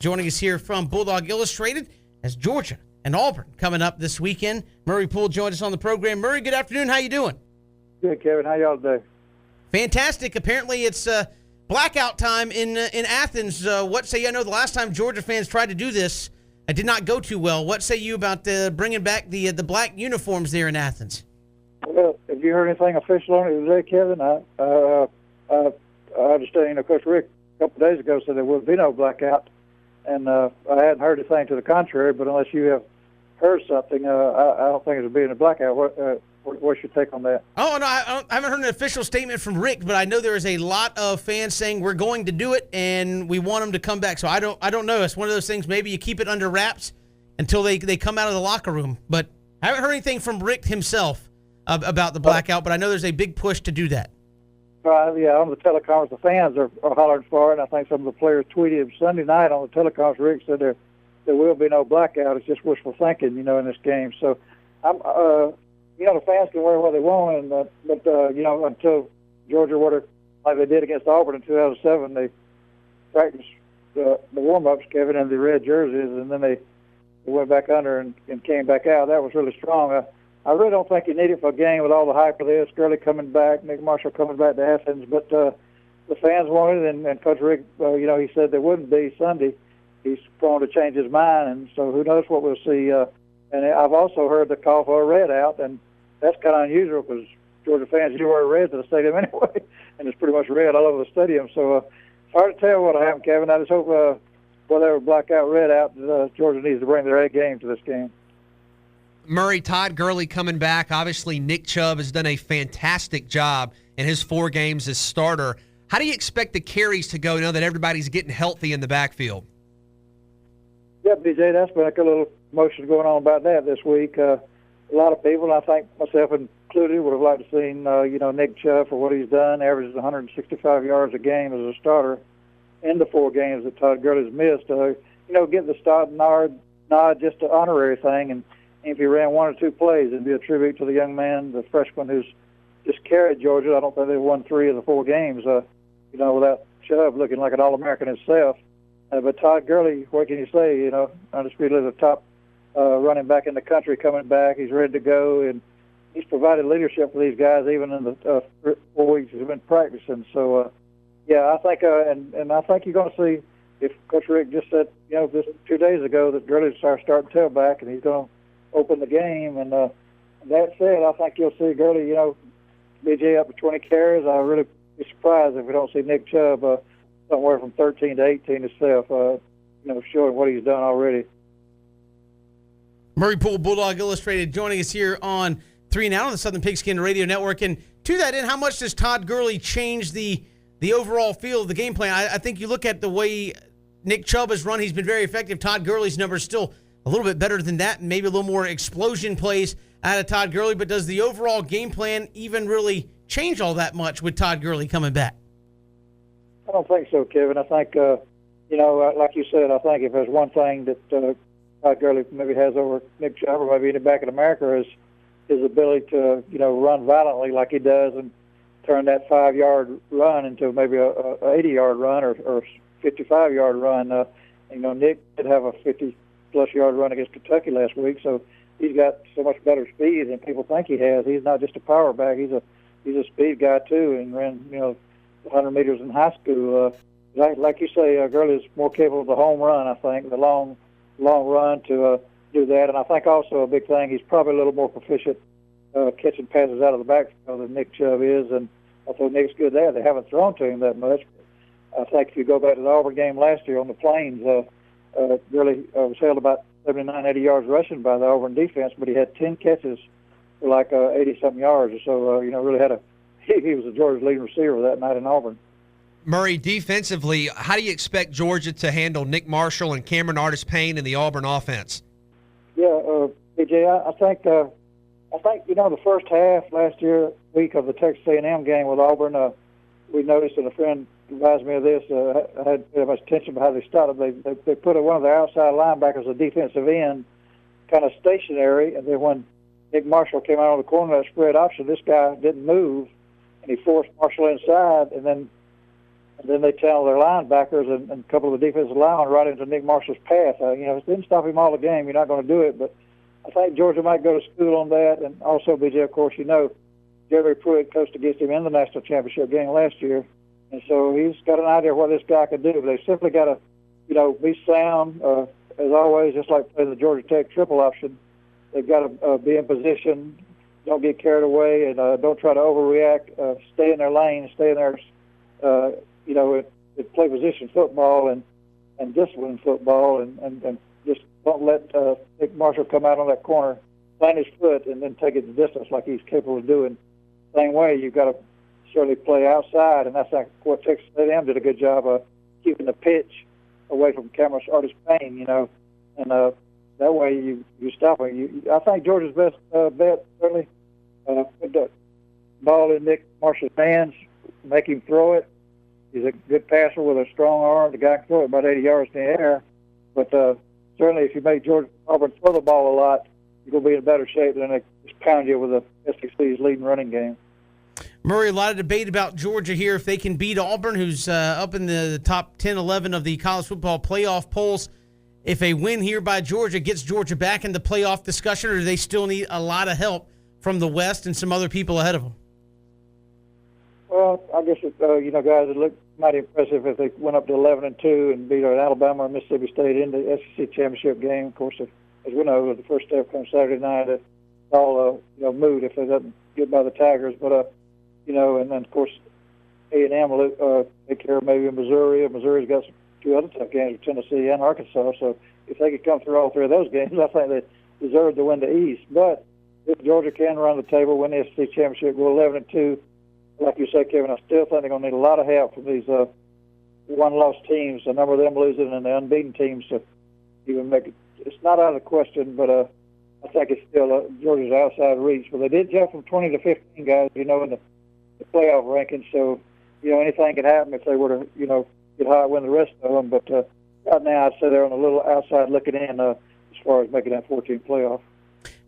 Joining us here from Bulldog Illustrated as Georgia and Auburn coming up this weekend. Murray Poole joined us on the program. Murray, good afternoon. How you doing? Good, Kevin. How y'all doing? Fantastic. Apparently it's blackout time in Athens. What say you? I know the last time Georgia fans tried to do this, it did not go too well. What say you about bringing back the black uniforms there in Athens? Well, have you heard anything official on it today, Kevin? I understand, of course, Rick a couple of days ago said there would be no blackout. And I hadn't heard anything to the contrary, but unless you have heard something, I don't think it'll be in a blackout. What's your take on that? Oh, no, I haven't heard an official statement from Rick, but I know there is a lot of fans saying we're going to do it and we want them to come back. So I don't know. It's one of those things, maybe you keep it under wraps until they come out of the locker room. But I haven't heard anything from Rick himself about the blackout, but I know there's a big push to do that. Yeah, on the teleconference, the fans are hollering for it. And I think some of the players tweeted Sunday night on the teleconference. Rick said there will be no blackout. It's just wishful thinking, in this game. So, the fans can wear what they want, but until Georgia like they did against Auburn in 2007, they practiced the warm-ups, Kevin, in the red jerseys, and then they went back under and came back out. That was really strong. I really don't think you need it for a game with all the hype of this. Gurley coming back, Nick Marshall coming back to Athens, but the fans wanted it, and Coach Rick, he said there wouldn't be Sunday. He's going to change his mind, and so who knows what we'll see. And I've also heard the call for a red out, and that's kind of unusual because Georgia fans usually wear red to the stadium anyway, and it's pretty much red all over the stadium. So it's hard to tell what'll happen, Kevin. I just hope whatever blackout, red out, Georgia needs to bring their A game to this game. Murray, Todd Gurley coming back. Obviously, Nick Chubb has done a fantastic job in his 4 games as starter. How do you expect the carries to go now that everybody's getting healthy in the backfield? Yeah, BJ, that's been a little motion going on about that this week. A lot of people, and I think myself included, would have liked to seen, Nick Chubb for what he's done, averages 165 yards a game as a starter in the 4 games that Todd Gurley's missed. Get the start nod, just an honorary thing, and if he ran 1 or 2 plays, it'd be a tribute to the young man, the freshman who's just carried Georgia. I don't think they've won 3 of the 4 games, without Chubb looking like an All-American himself. But Todd Gurley, what can you say? Undisputedly the top running back in the country coming back. He's ready to go, and he's provided leadership for these guys even in the 4 weeks he's been practicing. So, I think, and I think you're going to see, if Coach Rick just said, just 2 days ago that Gurley's our starting tailback, and he's going to open the game. And that said, I think you'll see Gurley, BJ up to 20 carries. I really be surprised if we don't see Nick Chubb somewhere from 13 to 18 himself, showing what he's done already. Murray Poole, Bulldog Illustrated, joining us here on 3 and Out on the Southern Pigskin Radio Network. And to that end, how much does Todd Gurley change the overall feel of the game plan? I think you look at the way Nick Chubb has run, he's been very effective. Todd Gurley's numbers still a little bit better than that, and maybe a little more explosion plays out of Todd Gurley. But does the overall game plan even really change all that much with Todd Gurley coming back? I don't think so, Kevin. I think, like you said, I think if there's one thing that Todd Gurley maybe has over Nick Chubb or maybe any back in America is his ability to, run violently like he does and turn that 5-yard run into maybe a 80-yard run or 55-yard run. Nick did have a 50-plus yard run against Kentucky last week, so he's got so much better speed than people think he has. He's not just a power back; he's a speed guy too, and ran 100 meters in high school. Like you say, Gurley's more capable of the home run. I think the long run to do that, and I think also a big thing, he's probably a little more proficient catching passes out of the backfield than Nick Chubb is. And although Nick's good there, they haven't thrown to him that much. I think if you go back to the Auburn game last year on the Plains, Gurley was held about 79, 80 yards rushing by the Auburn defense, but he had 10 catches for like 80-something yards or so. Really he was the Georgia's leading receiver that night in Auburn. Murray, defensively, how do you expect Georgia to handle Nick Marshall and Cameron Artis-Payne in the Auburn offense? Yeah, BJ, I think the first half last week of the Texas A&M game with Auburn, we noticed, and a friend advised me of this. I had very much attention to how they started. They put one of their outside linebackers, a defensive end, kind of stationary, and then when Nick Marshall came out on the corner of that spread option, this guy didn't move, and he forced Marshall inside, and then And then they channel their linebackers and a couple of the defensive linemen right into Nick Marshall's path. It didn't stop him all the game. You're not going to do it, but I think Georgia might go to school on that. And also, BJ, of course, Jerry Pruitt coached against him in the national championship game last year. And so he's got an idea of what this guy could do. But they simply got to, be sound, as always, just like playing the Georgia Tech triple option. They've got to be in position, don't get carried away, and don't try to overreact. Stay in their lane, stay in their, play position football and discipline football, and just don't let Nick Marshall come out on that corner, plant his foot, and then take it the distance like he's capable of doing. Same way, you've got to certainly play outside, and that's like what Texas A&M did a good job of keeping the pitch away from Cameron Artis Payne, and that way you stop him. I think Georgia's best bet certainly put the ball in Nick Marshall's hands, make him throw it. He's a good passer with a strong arm. The guy can throw it about 80 yards in the air. But certainly if you make Auburn throw the ball a lot, you're going to be in better shape than they just pound you with the SEC's leading running game. Murray, a lot of debate about Georgia here. If they can beat Auburn, who's up in the top 10, 11 of the college football playoff polls, if a win here by Georgia gets Georgia back in the playoff discussion, or do they still need a lot of help from the West and some other people ahead of them? Well, I guess, guys, it looked mighty impressive if they went up to 11-2 and beat Alabama or Mississippi State in the SEC championship game. Of course, as we know, the first step comes Saturday night. It's all, moot if they doesn't get by the Tigers. But, and then, of course, A&M will take care of maybe Missouri. Missouri's got two other tough games with Tennessee and Arkansas. So if they could come through all three of those games, I think they deserve to win the East. But if Georgia can run the table, win the SEC championship, go 11-2, like you say, Kevin, I still think they're going to need a lot of help from these one-loss teams, a number of them losing, and the unbeaten teams to even make it. It's not out of the question, but I think it's still Georgia's outside reach. But they did jump from 20 to 15 guys, in the playoff rankings. So, anything can happen if they were to, get high, win the rest of them. But right now, I'd say they're on a little outside looking in as far as making that 14 playoff.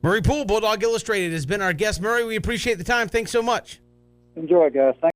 Murray Poole, Bulldog Illustrated, has been our guest. Murray, we appreciate the time. Thanks so much. Enjoy, guys. Thank